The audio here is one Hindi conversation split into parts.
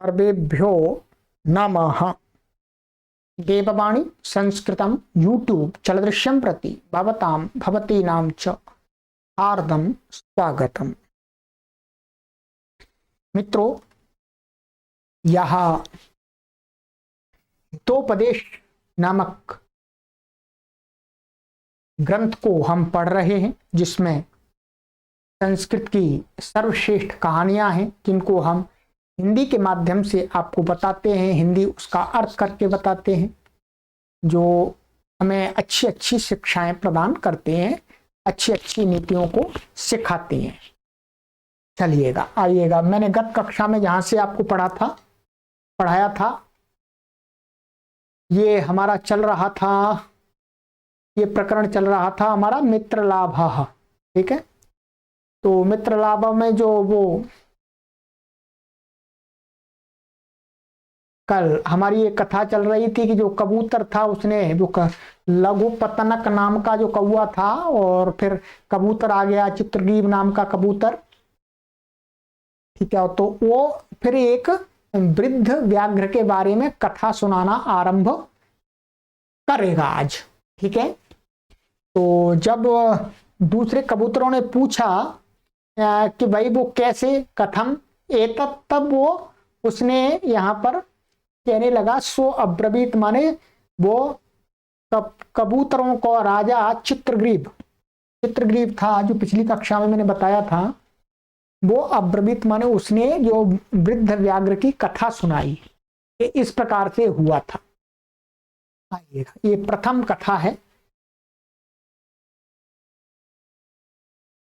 सर्वेभ्यो नमः। देववाणी संस्कृतम यूट्यूब चलदृश्यम प्रति भवतां भवतीनां च हार्दं स्वागतम। मित्रों, यह हितोपदेश नामक ग्रंथ को हम पढ़ रहे हैं, जिसमें संस्कृत की सर्वश्रेष्ठ कहानियां हैं, जिनको हम हिंदी के माध्यम से आपको बताते हैं, हिंदी उसका अर्थ करके बताते हैं, जो हमें अच्छी अच्छी शिक्षाएं प्रदान करते हैं, अच्छी अच्छी नीतियों को सिखाते हैं। चलिएगा, आइएगा, मैंने गत कक्षा में जहां से आपको पढ़ाया था, ये हमारा चल रहा था, ये प्रकरण चल रहा था हमारा मित्र लाभ। ठीक है, तो मित्र लाभ में जो वो कल हमारी एक कथा चल रही थी कि जो कबूतर था उसने जो लघु पतनक नाम का जो कौवा था, और फिर कबूतर आ गया चित्रग्रीव नाम का कबूतर। ठीक है, तो वो फिर एक वृद्ध व्याघ्र के बारे में कथा सुनाना आरंभ करेगा आज। ठीक है, तो जब दूसरे कबूतरों ने पूछा कि भाई वो कैसे कथम एतत्, तब वो उसने यहाँ पर कहने लगा सो अब्रवीत, माने वो कबूतरों को राजा चित्रग्रीव था, जो पिछली कक्षा में मैंने बताया था, वो अब्रवीत माने उसने जो वृद्ध व्याघ्र की कथा सुनाई। ये इस प्रकार से हुआ था। आइएगा, ये प्रथम कथा है।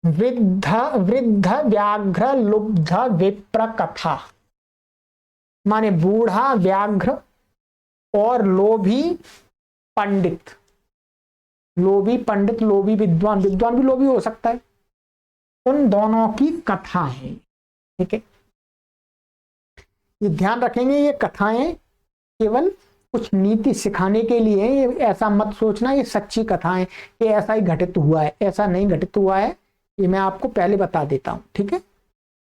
वृद्ध व्याघ्र लुब्ध विप्र कथा, माने बूढ़ा व्याघ्र और लोभी पंडित। लोभी पंडित, लोभी विद्वान, विद्वान भी लोभी हो सकता है, उन दोनों की कथा है। ठीक है, ये ध्यान रखेंगे, ये कथाएं केवल कुछ नीति सिखाने के लिए, ऐसा मत सोचना ये सच्ची कथाएं, ये ऐसा ही घटित हुआ है, ऐसा नहीं घटित हुआ है, ये मैं आपको पहले बता देता हूं। ठीक है,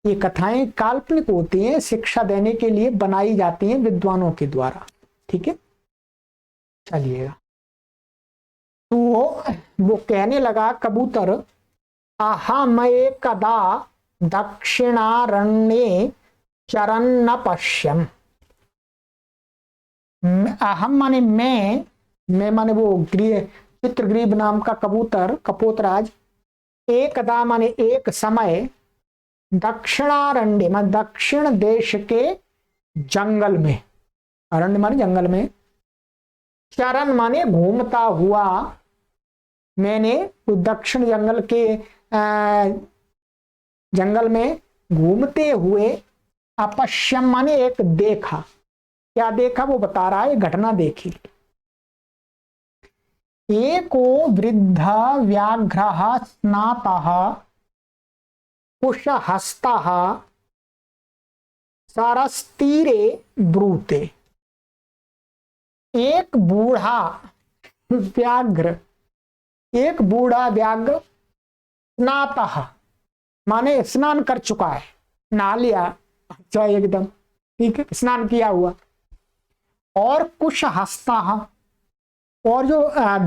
ये कथाएं काल्पनिक होती हैं, शिक्षा देने के लिए बनाई जाती हैं विद्वानों के द्वारा। ठीक है, चलिएगा, तो वो कहने लगा कबूतर, अहम एकदा दक्षिणारण्ये चरन्न पश्यम। अहम माने मैं माने वो चित्रग्रीव नाम का कबूतर कपोतराज, एकदा माने एक समय, दक्षिणारण्य माने दक्षिण देश के जंगल में, अरण्य माने जंगल में, चरण माने घूमता हुआ, मैंने दक्षिण जंगल के जंगल में घूमते हुए, अपश्यम माने एक देखा। क्या देखा वो बता रहा है, घटना देखी। एको वृद्ध व्याघ्रः स्नातः कुशहस्तः सरस्तीरे ब्रूते। एक बूढ़ा व्याघ्र स्नातः माने स्नान कर चुका है, नहा लिया, अच्छा एकदम ठीक है, स्नान किया हुआ, और कुशहस्तः, और जो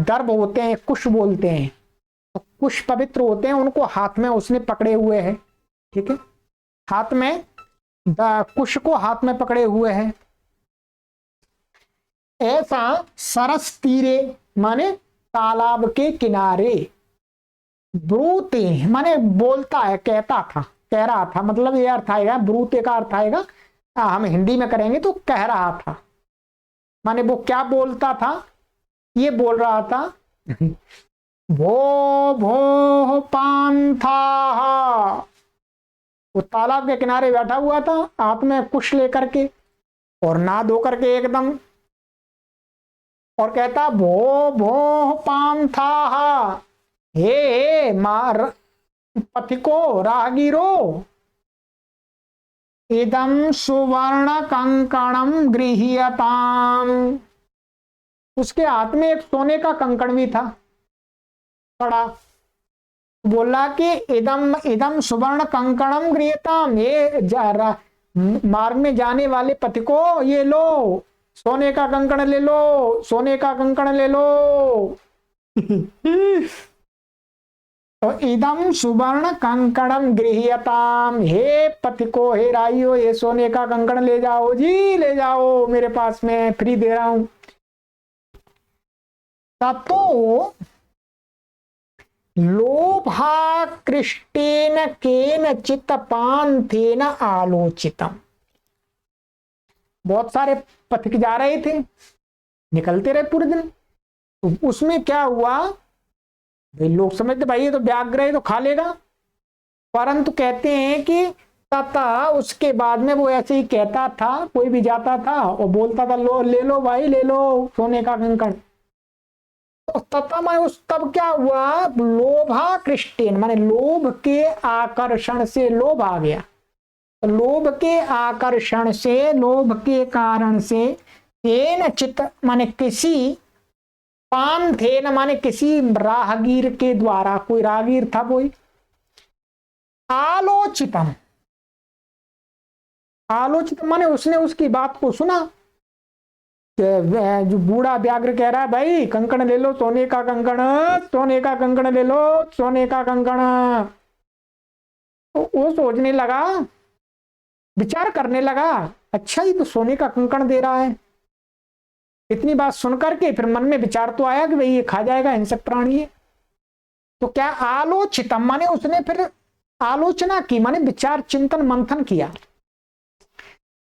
दर्भ होते हैं, कुश बोलते हैं, तो कुश पवित्र होते हैं, उनको हाथ में उसने पकड़े हुए हैं। ठीक है, हाथ में कुश को हाथ में पकड़े हुए हैं। ऐसा सरस तीरे माने तालाब के किनारे, ब्रूते माने बोलता है, कहता था, कह रहा था, मतलब ये अर्थ आएगा, ब्रूते का अर्थ आएगा, हम हिंदी में करेंगे तो कह रहा था, माने वो क्या बोलता था, ये बोल रहा था, भो भो पांथा। वो तालाब के किनारे बैठा हुआ था, हाथ में कुश लेकर के, और नहा धो करके एकदम, और कहता भो भो पांथा, हे मार पथिको राहगीरो, इदम सुवर्ण कंकणम गृह्यताम। उसके हाथ में एक सोने का कंकण भी था पड़ा, बोला कि इदम इदम सुवर्ण कंकणम गृह्यताम, ये मारने जाने वाले पति को, ये लो सोने का कंकण ले लो, सोने का कंकण ले लो। तो इदम सुवर्ण कंकणम गृह्यताम, हे पति को, हे राइयो, ये सोने का कंकण ले जाओ जी, ले जाओ, मेरे पास में फ्री दे रहा हूं। ततो लोभाकृष्टेन केनचित् पान्थेन आलोचितम। बहुत सारे पथिक जा रहे थे, निकलते रहे पूरे दिन, तो उसमें क्या हुआ भाई, लोग समझते भाई ये तो व्याघ्र है तो खा लेगा, परंतु कहते हैं कि तथा उसके बाद में वो ऐसे ही कहता था, कोई भी जाता था और बोलता था लो ले लो भाई, ले लो सोने का कंकण। तो तथा माने उस तब क्या हुआ, लोभाकृष्टेन माने लोभ के आकर्षण से लोभ आ गया, लोभ के आकर्षण से, लोभ के कारण से, तेन चित माने किसी, पान्थेन माने किसी राहगीर के द्वारा, कोई राहगीर था कोई, आलोचितम, आलोचित माने उसने उसकी बात को सुना, जो बूढ़ा व्याघ्र कह रहा है भाई कंकण ले लो, सोने का कंकण, सोने का कंकण ले लो, सोने का कंकण। तो वो सोचने लगा, विचार करने लगा, अच्छा ये तो सोने का कंकण दे रहा है। इतनी बात सुनकर के फिर मन में विचार तो आया कि भाई ये खा जाएगा, हिंसक प्राणी है। तो क्या आलोचित माने उसने फिर आलोचना की, माने विचार चिंतन मंथन किया,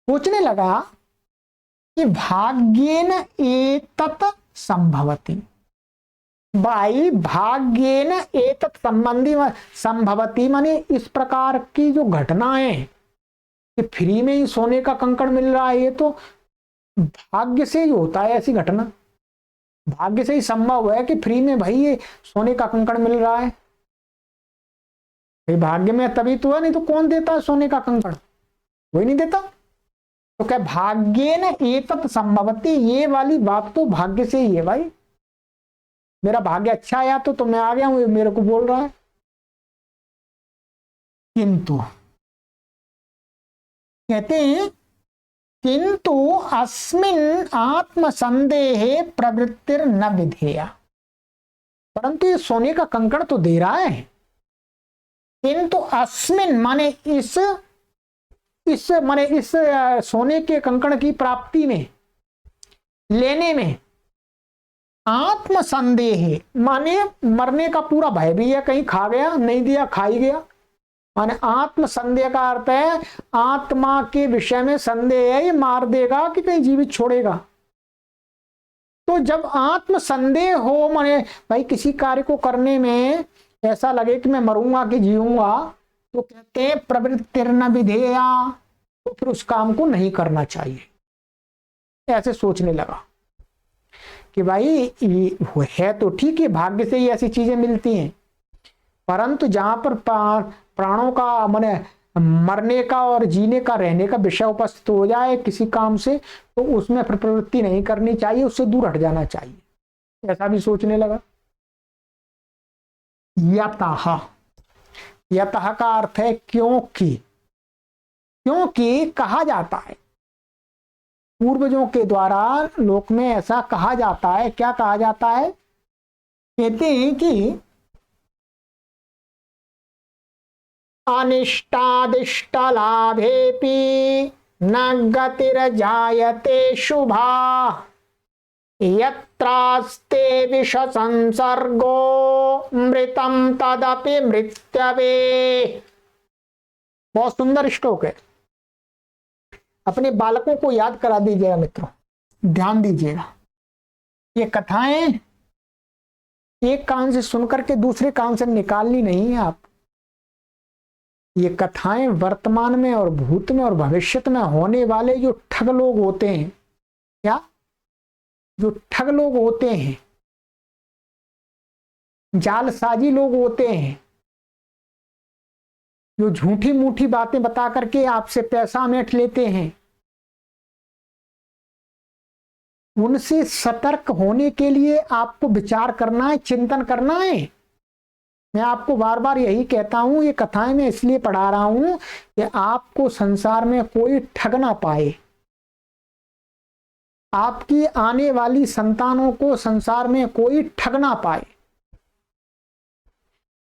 सोचने लगा कि भाग्येन एतत् संभवति, भाई भाग्येन एतत् संबंधी संभवती माने इस प्रकार की जो घटनाएं कि फ्री में ही सोने का कंकड़ मिल रहा है, ये तो भाग्य से ही होता है, ऐसी घटना भाग्य से ही संभव है कि फ्री में भाई ये सोने का कंकड़ मिल रहा है। भाग्य में तभी तो है, नहीं तो कौन देता है सोने का कंकड़, कोई नहीं देता। तो क्या भाग्येन एतत् संभवती, ये वाली बात तो भाग्य से ही है भाई, मेरा भाग्य अच्छा आया तो मैं आ गया हूं, मेरे को बोल रहा है। किंतु कहते हैं किंतु अस्मिन् आत्मसंदेहे प्रवृत्तिर न विधेया, परंतु ये सोने का कंकड़ तो दे रहा है, किंतु अस्मिन् माने इस माने इस सोने के कंकड़ की प्राप्ति में, लेने में, आत्मसंदेह माने मरने का पूरा भय भी है, कहीं खा गया, नहीं दिया खा ही गया, माने आत्मसंदेह का अर्थ है आत्मा के विषय में संदेह है, ये मार देगा कि कहीं जीवित छोड़ेगा। तो जब आत्मसंदेह हो, माने भाई किसी कार्य को करने में ऐसा लगे कि मैं मरूंगा कि जीऊंगा, तो कहते हैं प्रवृत्तिर्न विधेया, तो फिर उस काम को नहीं करना चाहिए। ऐसे सोचने लगा कि भाई है तो ठीक है, भाग्य से ही ऐसी चीजें मिलती हैं, परंतु जहां पर प्राणों का माने मरने का और जीने का, रहने का विषय उपस्थित हो जाए किसी काम से, तो उसमें फिर प्रवृत्ति नहीं करनी चाहिए, उससे दूर हट जाना चाहिए। ऐसा भी सोचने लगा। यतः, यतः का अर्थ है क्योंकि, क्योंकि कहा जाता है पूर्वजों के द्वारा, लोक में ऐसा कहा जाता है। क्या कहा जाता है, कहते हैं कि अनिष्टादिष्ट लाभेपि न गतिर्जायते शुभा यत्रास्ते विष संसर्गो मृतम तदपि मृत्यवे। बहुत सुंदर श्लोक है, अपने बालकों को याद करा दीजिएगा मित्रों, ध्यान दीजिएगा। ये कथाएं एक कान से सुनकर के दूसरे कान से निकालनी नहीं है आप। ये कथाएं वर्तमान में और भूत में और भविष्य में होने वाले जो ठग लोग होते हैं, क्या जो ठग लोग होते हैं, जालसाजी लोग होते हैं, जो झूठी मूठी बातें बता करके आपसे पैसा मेट लेते हैं, उनसे सतर्क होने के लिए आपको विचार करना है, चिंतन करना है। मैं आपको बार बार यही कहता हूं, ये कथाएं मैं इसलिए पढ़ा रहा हूं कि आपको संसार में कोई ठग ना पाए, आपकी आने वाली संतानों को संसार में कोई ठग ना पाए,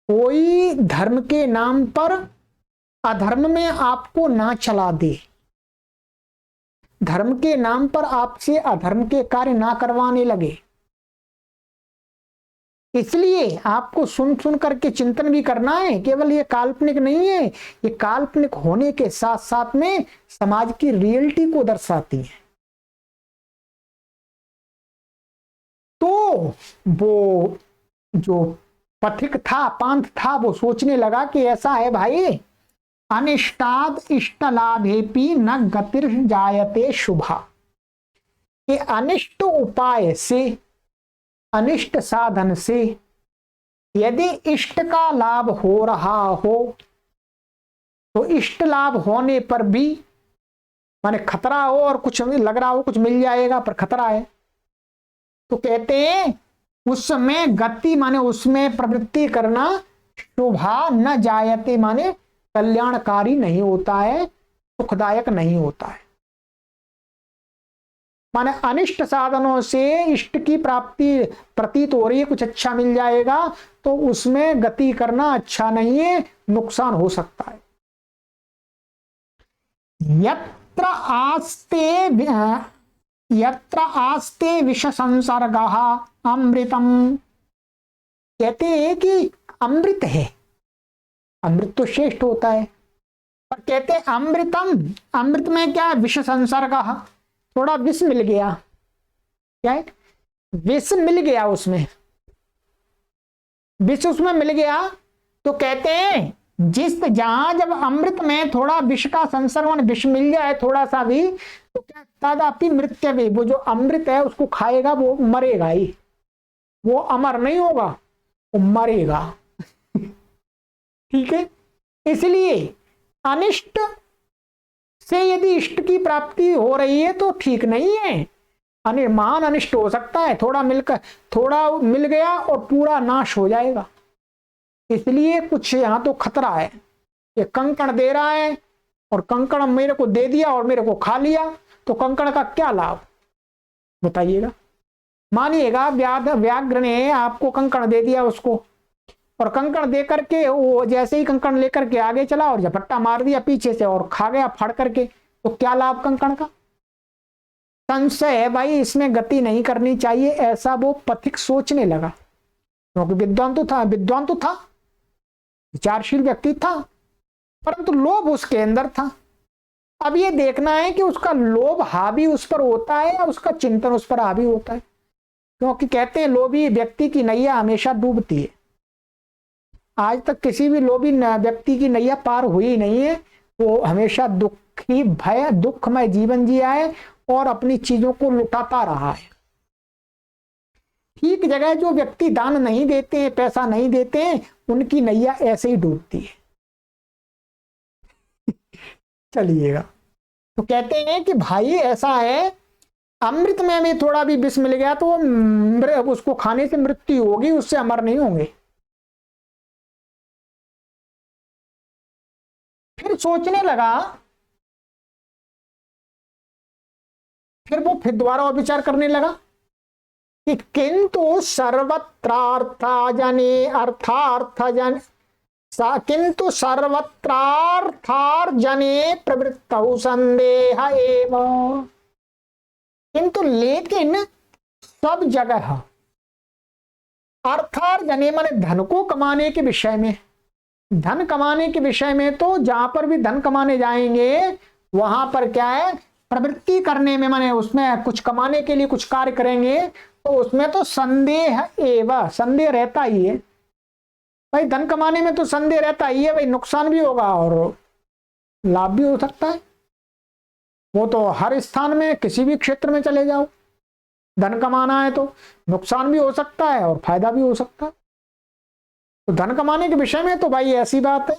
कोई धर्म के नाम पर अधर्म में आपको ना चला दे, धर्म के नाम पर आपसे अधर्म के कार्य ना करवाने लगे। इसलिए आपको सुन सुन करके चिंतन भी करना है, केवल ये काल्पनिक नहीं है, ये काल्पनिक होने के साथ साथ में समाज की रियलिटी को दर्शाती है। तो वो जो पथिक था, पांथ था, वो सोचने लगा कि ऐसा है भाई, अनिष्टाद इष्ट लाभेपि न गतिर जायते शुभा, ये अनिष्ट उपाय से, अनिष्ट साधन से यदि इष्ट का लाभ हो रहा हो तो इष्ट लाभ होने पर भी माने खतरा हो, और कुछ लग रहा हो कुछ मिल जाएगा पर खतरा है, तो कहते हैं उसमें गति माने उसमें प्रवृत्ति करना शुभा न जायते माने कल्याणकारी नहीं होता है, सुखदायक नहीं होता है। माने अनिष्ट साधनों से इष्ट की प्राप्ति प्रतीत हो रही है, कुछ अच्छा मिल जाएगा, तो उसमें गति करना अच्छा नहीं है, नुकसान हो सकता है। यत्र आस्ते विष संसर्गः अमृतम, कहते हैं कि अमृत है, अमृत तो श्रेष्ठ होता है, पर कहते हैं अमृतम, अमृत में क्या विष संसर्गः, थोड़ा विष मिल गया, क्या है विष मिल गया, उसमें विष उसमें मिल गया, तो कहते हैं जिस जहां जब अमृत में थोड़ा विष का संसर्ग विष मिल जाए थोड़ा सा भी, तो क्या तदापि मृत्यु भी, वो जो अमृत है उसको खाएगा वो मरेगा ही, वो अमर नहीं होगा, वो मरेगा। ठीक है, इसलिए अनिष्ट से यदि इष्ट की प्राप्ति हो रही है तो ठीक नहीं है, महान अनिष्ट हो सकता है, थोड़ा मिल गया और पूरा नाश हो जाएगा। इसलिए कुछ यहां तो खतरा है, ये कंकड़ दे रहा है और कंकड़ मेरे को दे दिया और मेरे को खा लिया, तो कंकड़ का क्या लाभ बताइएगा। मानिएगा व्याघ्र ने आपको कंकड़ दे दिया उसको, और कंकड़ दे करके वो जैसे ही कंकड़ लेकर के आगे चला और झपट्टा मार दिया पीछे से और खा गया फाड़ करके, तो क्या लाभ कंकड़ का। संशय है भाई, इसमें गति नहीं करनी चाहिए, ऐसा वो पथिक सोचने लगा, क्योंकि विद्वान तो था, विचारशील व्यक्ति था, परंतु लोभ उसके अंदर था। अब ये देखना है कि उसका लोभ हावी उस पर होता है या उसका चिंतन उस पर हावी होता है, क्योंकि कहते हैं लोभी व्यक्ति की नैया हमेशा डूबती है। आज तक किसी भी लोभी व्यक्ति की नैया पार हुई नहीं है, वो हमेशा दुखमय जीवन जिया है और अपनी चीजों को लुटाता रहा है। ठीक जगह जो व्यक्ति दान नहीं देते हैं, पैसा नहीं देते हैं, उनकी नैया ऐसे ही डूबती है। चलिएगा, तो कहते हैं कि भाई ऐसा है, अमृत में भी थोड़ा भी विष मिल गया तो उसको खाने से मृत्यु होगी, उससे अमर नहीं होंगे। फिर सोचने लगा, फिर दोबारा विचार करने लगा कि किंतु सर्वत्रार्थजने किंतु सर्वत्रार्थार्जने प्रवृत्तौ संदेह एव, किंतु लेकिन सब जगह अर्थार्जने माने धन को कमाने के विषय में, धन कमाने के विषय में तो जहां पर भी धन कमाने जाएंगे वहां पर क्या है, प्रवृत्ति करने में माने उसमें कुछ कमाने के लिए कुछ कार्य करेंगे, तो उसमें तो संदेह एवं, संदेह रहता ही है भाई, धन कमाने में तो संदेह रहता ही है भाई, नुकसान भी होगा और लाभ भी हो सकता है। वो तो हर स्थान में किसी भी क्षेत्र में चले जाओ, धन कमाना है तो नुकसान भी हो सकता है और फायदा भी हो सकता है। तो धन कमाने के विषय में तो भाई ऐसी बात है,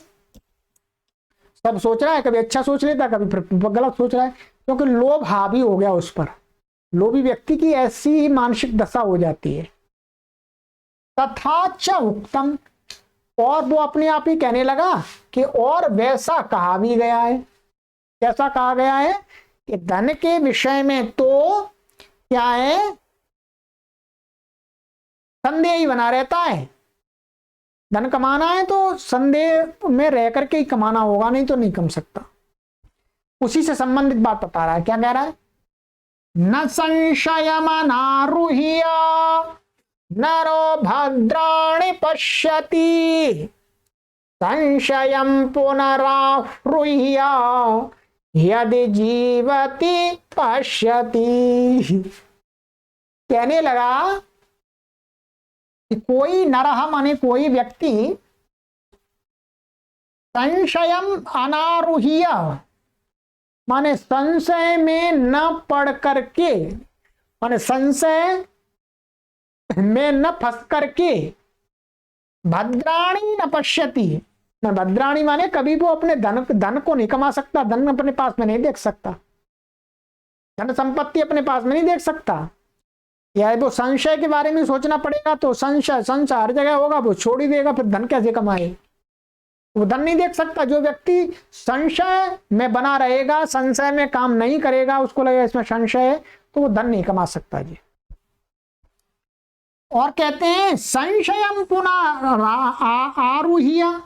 सब सोच रहा है, कभी अच्छा सोच लेता है, कभी फिर गलत सोच रहा है, क्योंकि लोभ हावी हो गया उस पर। लोभी व्यक्ति की ऐसी ही मानसिक दशा हो जाती है। तथा च उक्तम, और वो अपने आप ही कहने लगा कि और वैसा कहा भी गया है। कैसा कहा गया है कि धन के विषय में तो क्या है, संदेह ही बना रहता है। धन कमाना है तो संदेह में रह करके ही कमाना होगा, नहीं तो नहीं कम सकता। उसी से संबंधित बात बता रहा है। क्या कह रहा है? न संशयमनारुह्य नरो भद्राणि पश्यति संशयं पुनराहृह्य यदि जीवति पश्यति। कहने लगा कि कोई नरह माने कोई व्यक्ति संशयम अनारुह्य माने संशय में न पड़ करके, माने संशय में न फंस करके भद्राणी न पश्यति। भद्राणी माने कभी वो अपने धन को नहीं कमा सकता, धन अपने पास में नहीं देख सकता, धन संपत्ति अपने पास में नहीं देख सकता। या वो संशय के बारे में सोचना पड़ेगा तो संशय हर जगह होगा, वो छोड़ ही देगा, फिर धन कैसे कमाए? वो धन नहीं देख सकता। जो व्यक्ति संशय में बना रहेगा, संशय में काम नहीं करेगा, उसको लगेगा इसमें संशय है, तो वो धन नहीं कमा सकता जी। और कहते हैं संशयम पुनः आरुह्य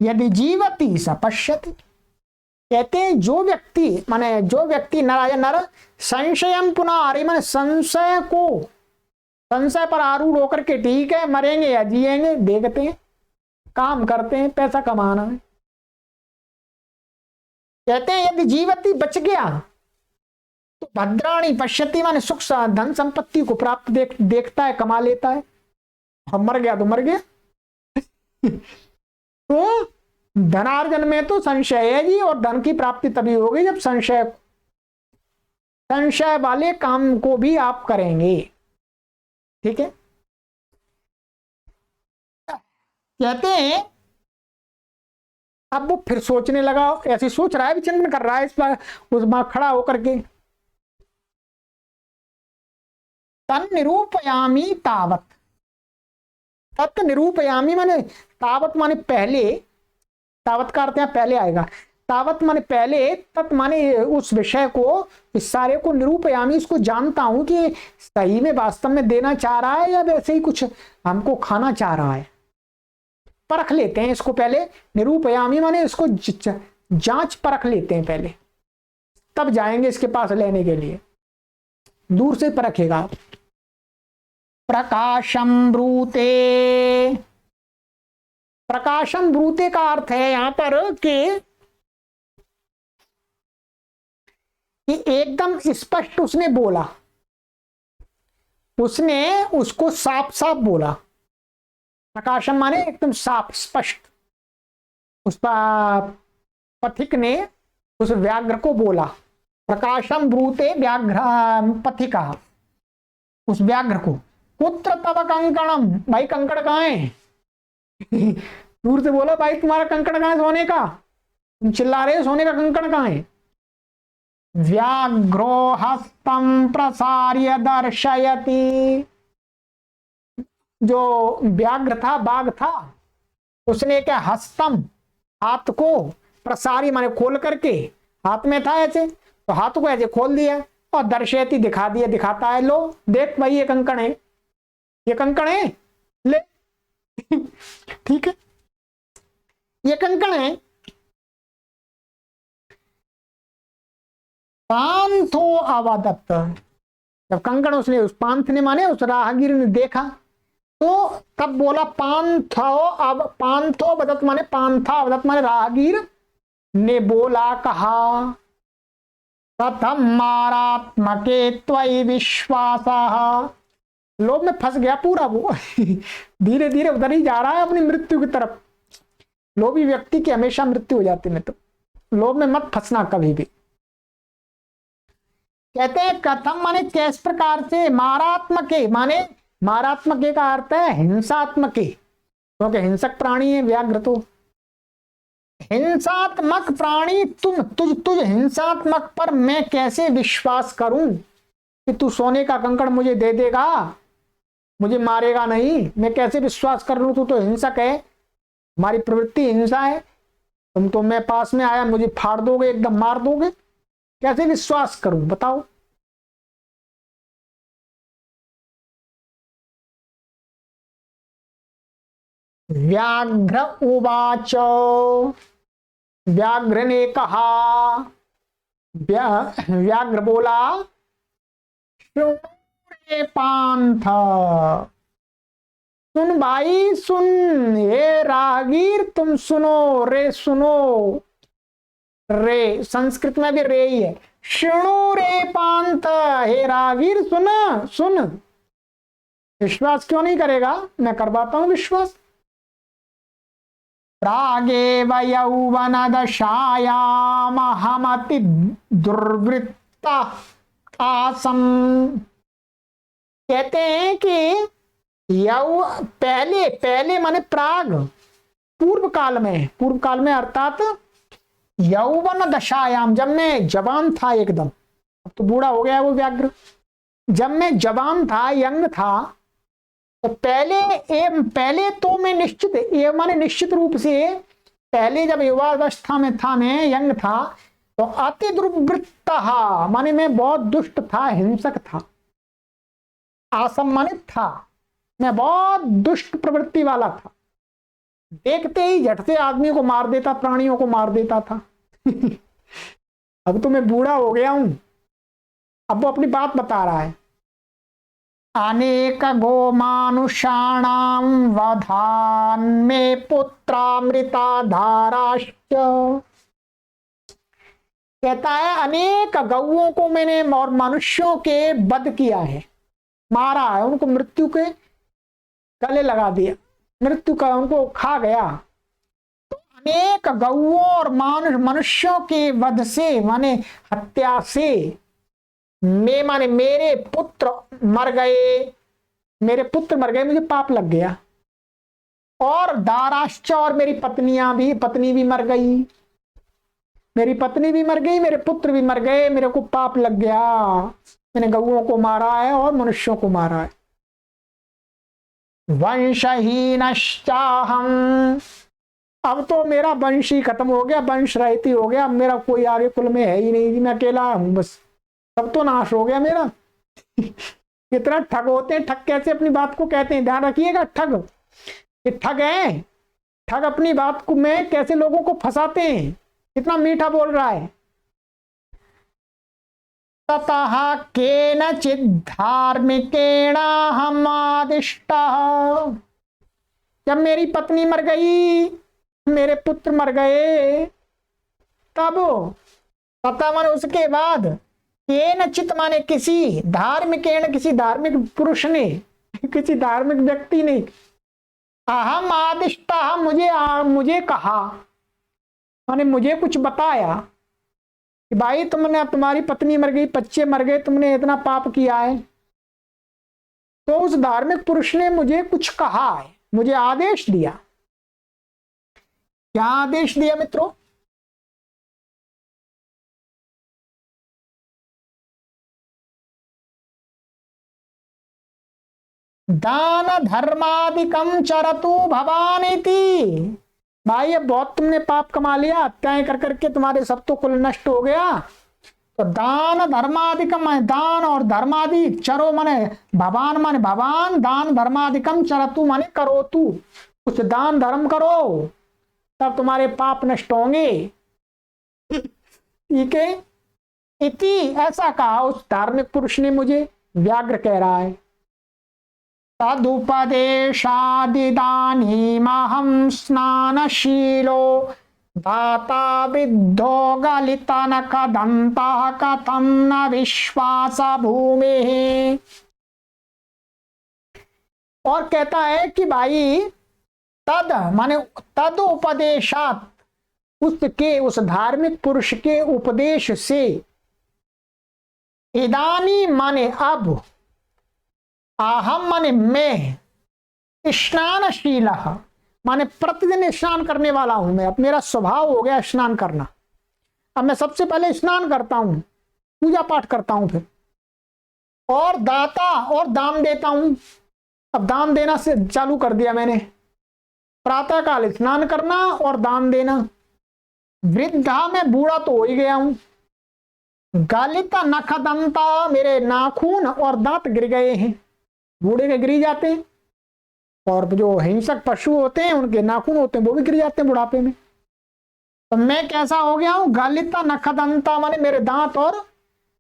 यदि जीवति स पश्यति। कहते हैं जो व्यक्ति माने जो व्यक्ति नर संशयम पुनः आरुह्य माने संशय पर आरूढ़ होकर के ठीक है मरेंगे या जिएंगे देखते हैं, काम करते हैं, पैसा कमाना है। कहते हैं यदि जीवती बच गया तो भद्राणी पश्यति माने सुख धन संपत्ति को प्राप्त देखता है, कमा लेता है। हम मर गया तो मर गया। तो धनार्जन में तो संशय है जी, और धन की प्राप्ति तभी होगी जब संशय वाले काम को भी आप करेंगे। ठीक है। कहते हैं अब वो फिर सोचने लगा, ऐसे सोच रहा है, विचिंतन कर रहा है इस पर, उस बार खड़ा होकर के तन निरूपयामी तावत। तत् निरूपयामी माने तावत माने पहले, तावत का अर्थ है पहले आएगा। तावत माने पहले, तत् माने उस विषय को, इस सारे को, निरूपयामी इसको जानता हूं कि सही में वास्तव में देना चाह रहा है या वैसे ही कुछ हमको खाना चाह रहा है। परख लेते हैं इसको पहले। निरूपयामी माने इसको जांच परख लेते हैं पहले, तब जाएंगे इसके पास लेने के लिए। दूर से परखेगा। प्रकाशम ब्रूते, प्रकाशम ब्रूते का अर्थ है यहां पर कि एकदम स्पष्ट उसने बोला, उसने उसको साफ साफ बोला। प्रकाशम माने एकदम साफ स्पष्ट। उस पथिक ने उस व्याघ्र को बोला। प्रकाशम ब्रूते व्याघ्र पथिका, उस व्याघ्र को। पुत्र तव कंकणम, भाई कंकड़ कहां है? दूर से बोला भाई तुम्हारा कंकड़ कहां है सोने का? तुम चिल्ला रहे हो सोने का कंकड़ कहां है? व्याघ्रो हस्तम प्रसार्य दर्शयति। जो व्याघ्र था, बाघ था, उसने क्या हस्तम हाथ को प्रसारी माने खोल करके, हाथ में था ऐसे, तो हाथ को ऐसे खोल दिया और दर्शयति दिखा दिया, दिखाता है लो देख भाई ये कंकड़ है, ये कंकड़ है ले। ठीक है, ये कंकड़ है। पांथो अवदत्त, जब कंकड़ उसने उस पांथ ने माने उस राहगीर ने देखा तो तब बोला पांथो। अब पांथो वदत माने पांथा वदत माने राहगीर ने बोला, कहा कथम मारात्मके त्वयि विश्वासः। लोभ में फंस गया पूरा वो। धीरे धीरे उधर ही जा रहा है अपनी मृत्यु की तरफ। लोभी व्यक्ति की हमेशा मृत्यु हो जाती है, तो लोभ में मत फंसना कभी भी। कहते हैं कथम माने किस प्रकार से, मारात्मके माने मारात्मके का अर्थ है हिंसात्मके, क्योंकि हिंसक प्राणी है व्याघ्र। तो हिंसात्मक प्राणी तुझ हिंसात्मक पर मैं कैसे विश्वास करूं कि तू सोने का कंकड़ मुझे दे देगा, मुझे मारेगा नहीं? मैं कैसे विश्वास कर लूं? तू तो हिंसक है, हमारी प्रवृत्ति हिंसा है। तुम तो मैं पास में आया मुझे फाड़ दोगे, एकदम मार दोगे, कैसे विश्वास करूं बताओ। व्याघ्र उवाच, व्याघ्र ने कहा, व्याघ्र बोला, शृणु रे पांथ, सुन भाई सुन, हे रागीर तुम सुनो, रे सुनो, रे संस्कृत में भी रे ही है। शृणु रे पांथ, हे रागीर सुन सुन। विश्वास क्यों नहीं करेगा, मैं करवाता हूं विश्वास। प्रागेव यौवन दशायाम हमति दुर्वृत्ता आसम। कहते हैं कि पहले पहले माने प्राग, पूर्व काल में अर्थात यौवन दशायाम, जब मैं जवान था एकदम, अब तो बूढ़ा हो गया वो व्याघ्र, जब मैं जवान था, यंग था, तो पहले तो मैं निश्चित, ये माने निश्चित रूप से पहले जब युवावस्था में था, मैं यंग था, तो अति दुर्वृत्त माने मैं बहुत दुष्ट था, हिंसक था। असम्मानित था, मैं बहुत दुष्ट प्रवृत्ति वाला था, देखते ही झट से आदमी को मार देता, प्राणियों को मार देता था। अब तो मैं बूढ़ा हो गया हूं, अब वो अपनी बात बता रहा है। अनेक गो मानुषाणाम वधान में पुत्रामृता धाराश्च। कहता है अनेक गौओं को मैंने और मनुष्यों के वध किया है, मारा है, उनको मृत्यु के गले लगा दिया, मृत्यु का उनको खा गया। तो अनेक गौओं और मनुष्यों के वध से माने हत्या से, मैं माने मेरे पुत्र मर गए, मुझे पाप लग गया। और दाराश्च, और मेरी पत्नी भी मर गई, मेरी पत्नी भी मर गई, मेरे पुत्र भी मर गए, मेरे को पाप लग गया, मैंने गौओं को मारा है और मनुष्यों को मारा है। वंशहीनश्चाहम्, अब तो मेरा वंश ही खत्म हो गया, वंश रहित हो गया, मेरा कोई आगे कुल में है ही नहीं, मैं अकेला हूं बस, सब तो नाश हो गया मेरा। कितना ठग होते हैं, ठग कैसे अपनी बात को कहते हैं, ध्यान रखिएगा। ठग ये ठग है, ठग अपनी बात को में कैसे लोगों को फंसाते हैं, कितना मीठा बोल रहा है। ततः केनचित् धार्मिकेण हमादिष्टः, जब मेरी पत्नी मर गई, मेरे पुत्र मर गए, तब तथा माने उसके बाद, केनचित् माने किसी धार्मिकेण, किसी धार्मिक पुरुष ने, किसी धार्मिक व्यक्ति ने, अहम आदिष्टः मुझे कहा, माने मुझे कुछ बताया कि भाई तुमने, तुम्हारी पत्नी मर गई, बच्चे मर गए, तुमने इतना पाप किया है। तो उस धार्मिक पुरुष ने मुझे कुछ कहा है, मुझे आदेश दिया। क्या आदेश दिया मित्रों? दान धर्मादिकम चरतु भवानिति। भाई अब बहुत तुमने पाप कमा लिया, हत्याएं कर करके तुम्हारे सब तो कुल नष्ट हो गया, तो दान धर्मादिकम, दान और धर्मादि, चरो माने भवान, माने भवान, दान धर्मादिकम चरतु माने करो, तू कुछ दान धर्म करो, तब तुम्हारे पाप नष्ट होंगे। ठीक है, इति ऐसा कहा उस धार्मिक पुरुष ने मुझे, व्याघ्र कह रहा है। तदुपदेशादिदानीमहं स्नानशीलो दाता वृद्धो गलितनकदन्तः कथं न विश्वास भूमिः। और कहता है कि भाई तद माने तद उपदेशात, उसके उस धार्मिक पुरुष के उपदेश से, इदानी माने अब, अहम माने मैं, स्नानशील माने प्रतिदिन स्नान करने वाला हूं मैं, अब मेरा स्वभाव हो गया स्नान करना। अब मैं सबसे पहले स्नान करता हूं, पूजा पाठ करता हूं, फिर और दाता और दान देता हूं। अब दान देना से चालू कर दिया मैंने, प्रातःकाल स्नान करना और दान देना। वृद्धा में बूढ़ा तो हो ही गया हूं, गालिता नख दंता, मेरे नाखून और दांत गिर गए हैं। बूढ़े के गिर जाते हैं, और जो हिंसक पशु होते हैं उनके नाखून होते हैं वो भी गिर जाते हैं बुढ़ापे में। तो मैं कैसा हो गया हूं, गालिता नख दंता माने मेरे दांत और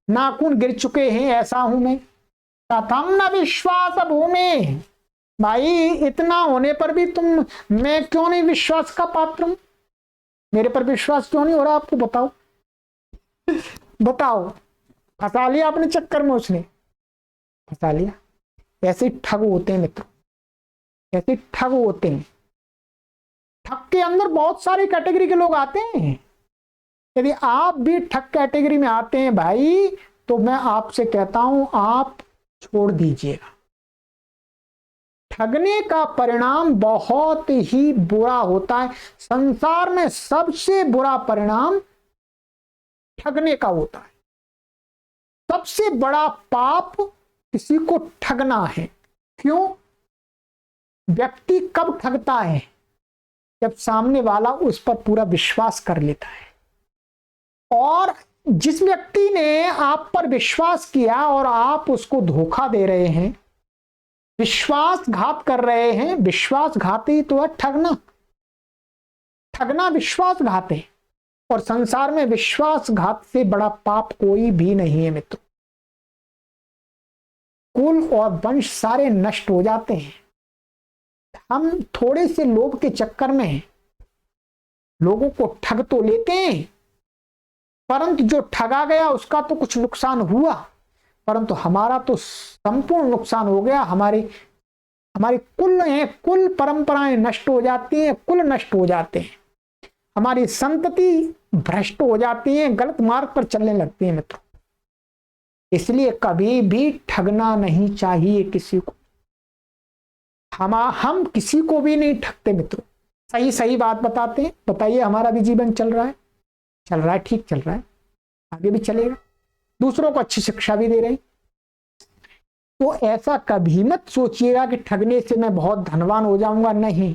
नाखून गिर चुके हैं, ऐसा हूं मैं। कथम न विश्वास भूमि, भाई इतना होने पर भी मैं क्यों नहीं विश्वास का पात्र हूं, मेरे पर विश्वास क्यों नहीं हो रहा आपको, बताओ बताओ। फंसा लिया अपने चक्कर में, उसने फंसा लिया। ऐसे ठग होते हैं मित्रों, ऐसे ठग होते हैं। ठग के अंदर बहुत सारी कैटेगरी के लोग आते हैं। यदि आप भी ठग कैटेगरी में आते हैं भाई, तो मैं आपसे कहता हूं आप छोड़ दीजिएगा। ठगने का परिणाम बहुत ही बुरा होता है। संसार में सबसे बुरा परिणाम ठगने का होता है। सबसे बड़ा पाप किसी को ठगना है। क्यों? व्यक्ति कब ठगता है? जब सामने वाला उस पर पूरा विश्वास कर लेता है। और जिस व्यक्ति ने आप पर विश्वास किया और आप उसको धोखा दे रहे हैं, विश्वासघात कर रहे हैं, विश्वासघाती तो है ठगना। ठगना विश्वासघात है, और संसार में विश्वासघात से बड़ा पाप कोई भी नहीं है मित्रों। कुल और वंश सारे नष्ट हो जाते हैं। हम थोड़े से लोभ के चक्कर में लोगों को ठग तो लेते हैं, परंतु जो ठगा गया उसका तो कुछ नुकसान हुआ, परंतु हमारा तो संपूर्ण नुकसान हो गया। हमारी कुल परंपराएं नष्ट हो जाती हैं, कुल नष्ट हो जाते हैं, हमारी संतति भ्रष्ट हो जाती है, गलत मार्ग पर चलने लगती है मित्रों। इसलिए कभी भी ठगना नहीं चाहिए किसी को। हम किसी को भी नहीं ठगते मित्रों, सही सही बात बताते हैं। बताइए, हमारा भी जीवन चल रहा है, ठीक चल रहा है, आगे भी चलेगा, दूसरों को अच्छी शिक्षा भी दे रहे हैं। तो ऐसा कभी मत सोचिएगा कि ठगने से मैं बहुत धनवान हो जाऊंगा। नहीं,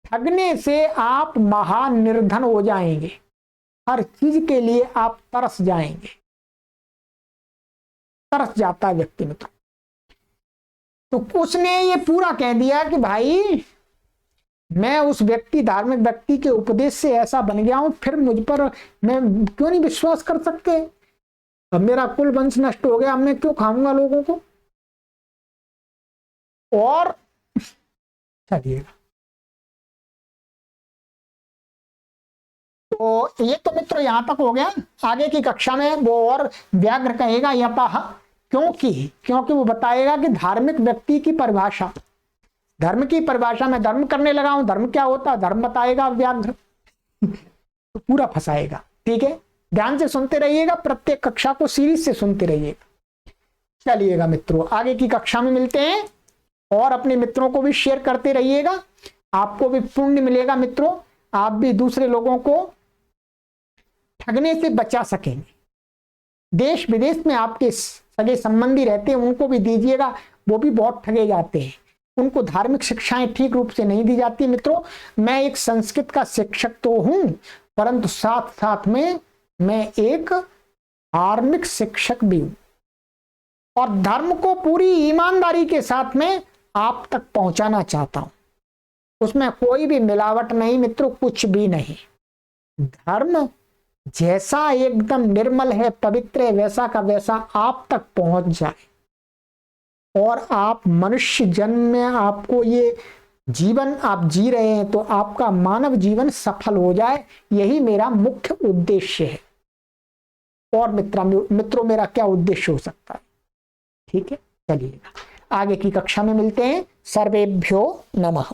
ठगने से आप महानिर्धन हो जाएंगे। हर चीज के लिए आप तरस जाएंगे, तरस जाता है व्यक्ति मित्र। तो उसने ये पूरा कह दिया कि भाई मैं उस व्यक्ति, धार्मिक व्यक्ति के उपदेश से ऐसा बन गया हूं, फिर मुझ पर मैं क्यों नहीं विश्वास कर सकते। अब मेरा कुल वंश नष्ट हो गया, अब मैं क्यों खाऊंगा लोगों को। और चलिएगा, तो ये तो मित्र यहां तक हो गया। आगे की कक्षा में वो और व्याघ्र कहेगा यतः, क्योंकि वो बताएगा कि धार्मिक व्यक्ति की परिभाषा, धर्म की परिभाषा में धर्म करने लगा हूं, धर्म क्या होता है धर्म बताएगा व्याघ्र। तो पूरा फंसाएगा। ठीक है, ध्यान से सुनते रहिएगा, प्रत्येक कक्षा को सीरीज से सुनते रहिएगा। चलिएगा मित्रों, आगे की कक्षा में मिलते हैं, और अपने मित्रों को भी शेयर करते रहिएगा, आपको भी पुण्य मिलेगा मित्रों। आप भी दूसरे लोगों को ठगने से बचा सकेंगे। देश विदेश में आपके सगे संबंधी रहते हैं, उनको भी दीजिएगा, वो भी बहुत ठगे जाते हैं, उनको धार्मिक शिक्षाएं ठीक रूप से नहीं दी जाती मित्रों। मैं एक संस्कृत का शिक्षक तो हूं, परंतु साथ साथ में मैं एक धार्मिक शिक्षक भी हूं, और धर्म को पूरी ईमानदारी के साथ में आप तक पहुंचाना चाहता हूं। उसमें कोई भी मिलावट नहीं मित्रों, कुछ भी नहीं। धर्म जैसा एकदम निर्मल है, पवित्र है, वैसा का वैसा आप तक पहुंच जाए, और आप मनुष्य जन्म में आपको ये जीवन आप जी रहे हैं तो आपका मानव जीवन सफल हो जाए, यही मेरा मुख्य उद्देश्य है। और मित्रों मेरा क्या उद्देश्य हो सकता है। ठीक है, चलिए आगे की कक्षा में मिलते हैं। सर्वेभ्यो नमः।